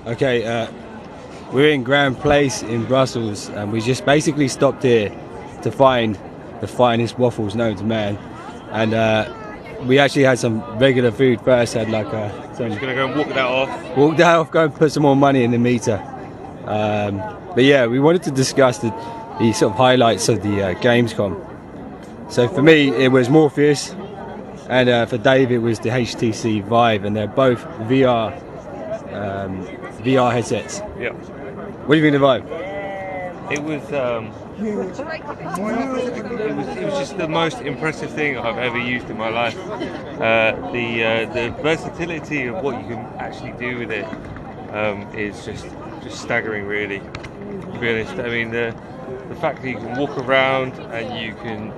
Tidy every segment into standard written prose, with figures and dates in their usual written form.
Okay, we're in Grand Place in Brussels, and we just basically stopped here to find the finest waffles known to man. And we actually had some regular food first. Had like some. Just gonna go and walk that off. Walk that off, go and put some more money in the meter. But yeah, we wanted to discuss the sort of highlights of the Gamescom. So for me, it was Morpheous, and for Dave, it was the HTC Vive, and they're both VR headsets. Yeah. What do you think of the Vive? It was just the most impressive thing I've ever used in my life. The versatility of what you can actually do with it is just staggering, really. To be honest, I mean the fact that you can walk around and you can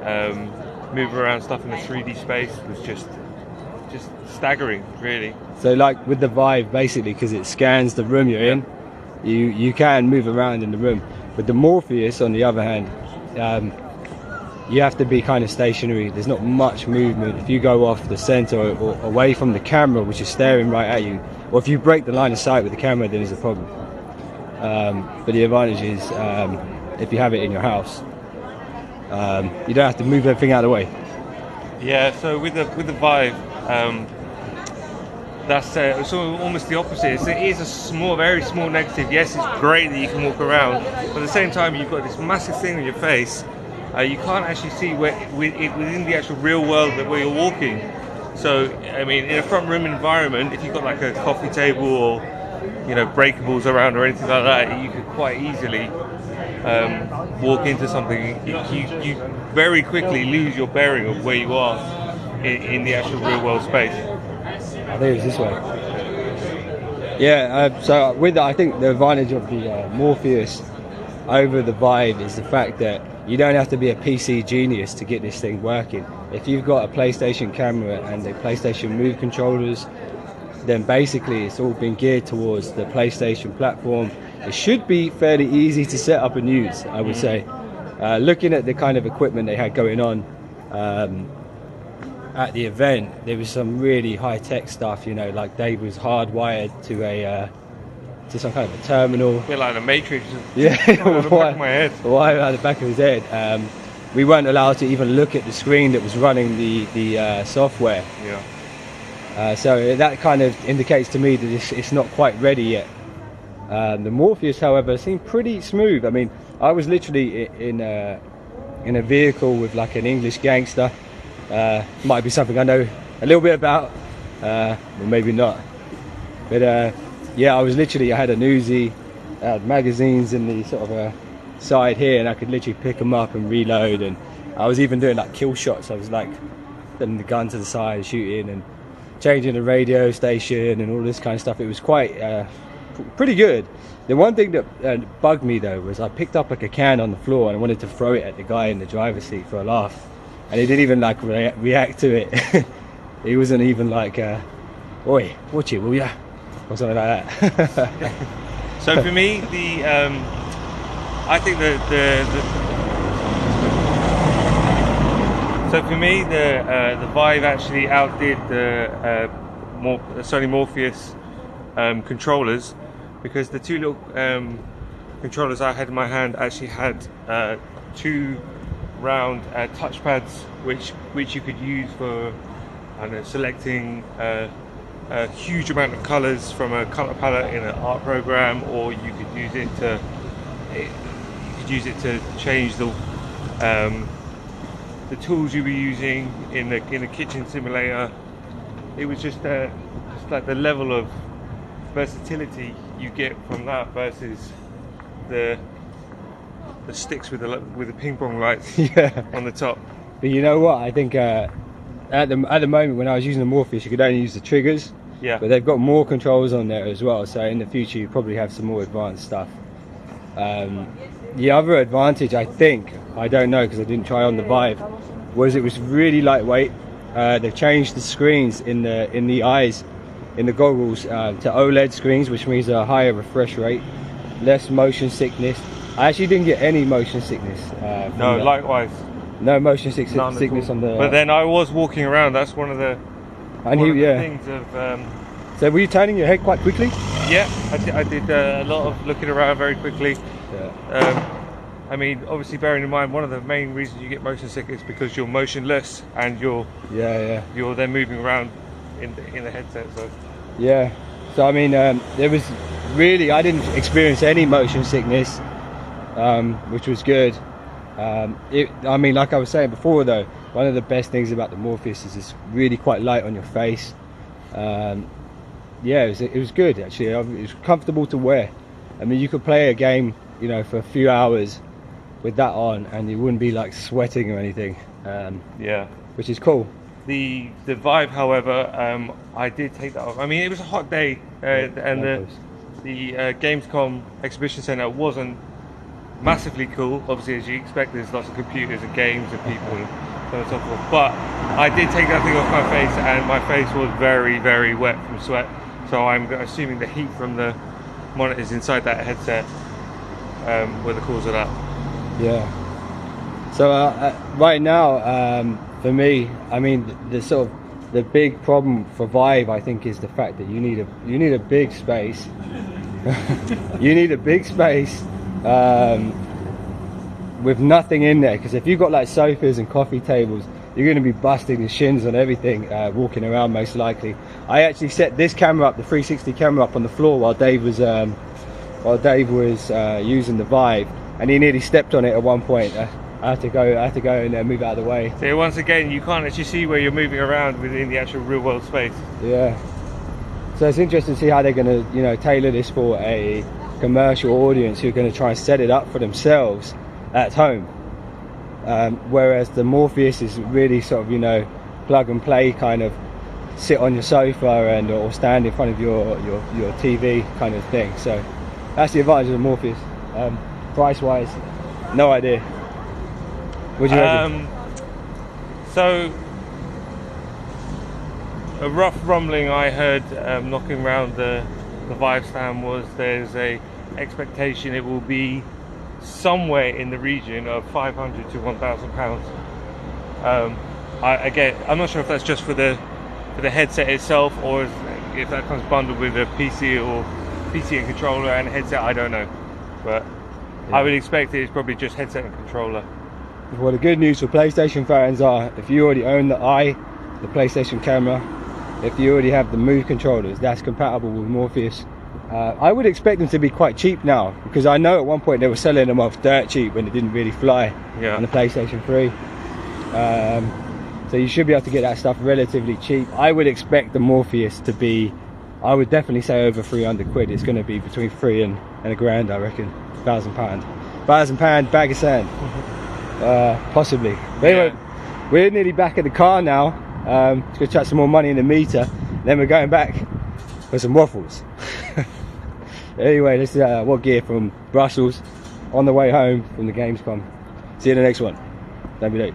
move around stuff in a 3D space was just staggering, really. So like with the Vive, basically, because it scans the room you're in, you can move around in the room. With the Morpheus, on the other hand, you have to be kind of stationary. There's not much movement. If you go off the center or away from the camera, which is staring right at you, or if you break the line of sight with the camera, then there's a problem. But the advantage is if you have it in your house, you don't have to move everything out of the way. Yeah, so with the Vive, that's it's almost the opposite. It is a very small negative. Yes, it's great that you can walk around, but at the same time, you've got this massive thing on your face. You can't actually see within the actual real world where you're walking. So, I mean, in a front room environment, if you've got like a coffee table or breakables around or anything like that, you could quite easily walk into something. You very quickly lose your bearing of where you are in the actual real world space. I think it was this way. Yeah, so with that, I think the advantage of the Morpheus over the Vive is the fact that you don't have to be a PC genius to get this thing working. If you've got a PlayStation camera and the PlayStation Move controllers, then basically it's all been geared towards the PlayStation platform. It should be fairly easy to set up and use, I would say. Looking at the kind of equipment they had going on at the event, there was some really high-tech stuff, like Dave was hardwired to some kind of a terminal. A bit like the Matrix. Yeah, on the back of my head. Wire at the back of his head. We weren't allowed to even look at the screen that was running the software. Yeah. So that kind of indicates to me that it's not quite ready yet. The Morpheus, however, seemed pretty smooth. I mean, I was literally in a vehicle with like an English gangster. Might be something I know a little bit about, or maybe not. But yeah, I had a newsie, I had magazines in the sort of side here, and I could literally pick them up and reload. And I was even doing like kill shots. I was like putting the gun to the side, shooting, and changing the radio station and all this kind of stuff. It was quite pretty good. The one thing that bugged me though was I picked up like a can on the floor and I wanted to throw it at the guy in the driver's seat for a laugh, and he didn't even like react to it. He wasn't even like, "Oi, watch it, will ya?" or something like that. So for me, I think the Vive actually outdid the Sony Morpheus controllers, because the two little controllers I had in my hand actually had two round touchpads, which you could use for selecting a huge amount of colours from a colour palette in an art program, or you could use it to change the tools you were using in the kitchen simulator. It was just like the level of versatility you get from that versus the sticks with the ping pong lights on the top. But you know what? I think at the moment when I was using the Morpheus, you could only use the triggers. Yeah. But they've got more controls on there as well. So in the future, you probably have some more advanced stuff. The other advantage, I think, I don't know because I didn't try on the Vive, was it was really lightweight. They've changed the screens in the eyes, in the goggles, to OLED screens, which means a higher refresh rate, less motion sickness. I actually didn't get any motion sickness. No, likewise. No motion sickness on the. But then I was walking around. That's one of the things of So were you turning your head quite quickly? Yeah, I did a lot of looking around very quickly. Yeah. I mean, obviously bearing in mind one of the main reasons you get motion sick is because you're motionless and you're then moving around in the headset. So yeah. So I mean, there was really, I didn't experience any motion sickness, which was good. I mean, like I was saying before though, one of the best things about the Morpheous is it's really quite light on your face. Yeah, it was good actually. It was comfortable to wear. I mean, you could play a game, you know, for a few hours with that on, and you wouldn't be like sweating or anything. yeah, which is cool. The Vive, however, I did take that off. I mean, it was a hot day, and the Gamescom exhibition center wasn't massively cool. Obviously, as you expect, there's lots of computers and games and people and so on and so forth. But I did take that thing off my face, and my face was very, very wet from sweat. So I'm assuming the heat from the monitors inside that headset were the cause of that. Yeah. So right now, for me, I mean, the big problem for Vive, I think, is the fact that you need a big space. You need a big space with nothing in there, because if you've got like sofas and coffee tables, you're going to be busting your shins on everything walking around, most likely. I actually set this camera up, the 360 camera, up on the floor while Dave was using the Vive, and he nearly stepped on it at one point. I had to go and move out of the way. So once again, you can't actually see where you're moving around within the actual real world space. Yeah. So it's interesting to see how they're going to, you know, tailor this for a commercial audience who are going to try and set it up for themselves at home. Whereas the Morpheous is really sort of, you know, plug and play, kind of sit on your sofa and or stand in front of your TV kind of thing. So that's the advantage of the Morpheous. Price wise, no idea. What do you reckon? So a rough rumbling I heard knocking around the Vive stand was there's a expectation it will be somewhere in the region of £500 to £1,000. Again, I'm not sure if that's just for the headset itself, or if that comes bundled with a PC and controller and headset. I don't know, but yeah. I would expect it's probably just headset and controller. Well, the good news for PlayStation fans are, if you already own the PlayStation camera, if you already have the Move controllers, that's compatible with Morpheous. I would expect them to be quite cheap now, because I know at one point they were selling them off dirt cheap when it didn't really fly on the PlayStation 3. So you should be able to get that stuff relatively cheap. I would expect the Morpheous to be, I would definitely say over 300 quid. It's going to be between 3 and a grand, I reckon. £1,000. £1,000 bag of sand. Possibly. But anyway, we're nearly back at the car now. Let's go chuck some more money in the meter. Then we're going back for some waffles. Anyway, this is WhatGear from Brussels, on the way home from the Gamescom. See you in the next one. WD.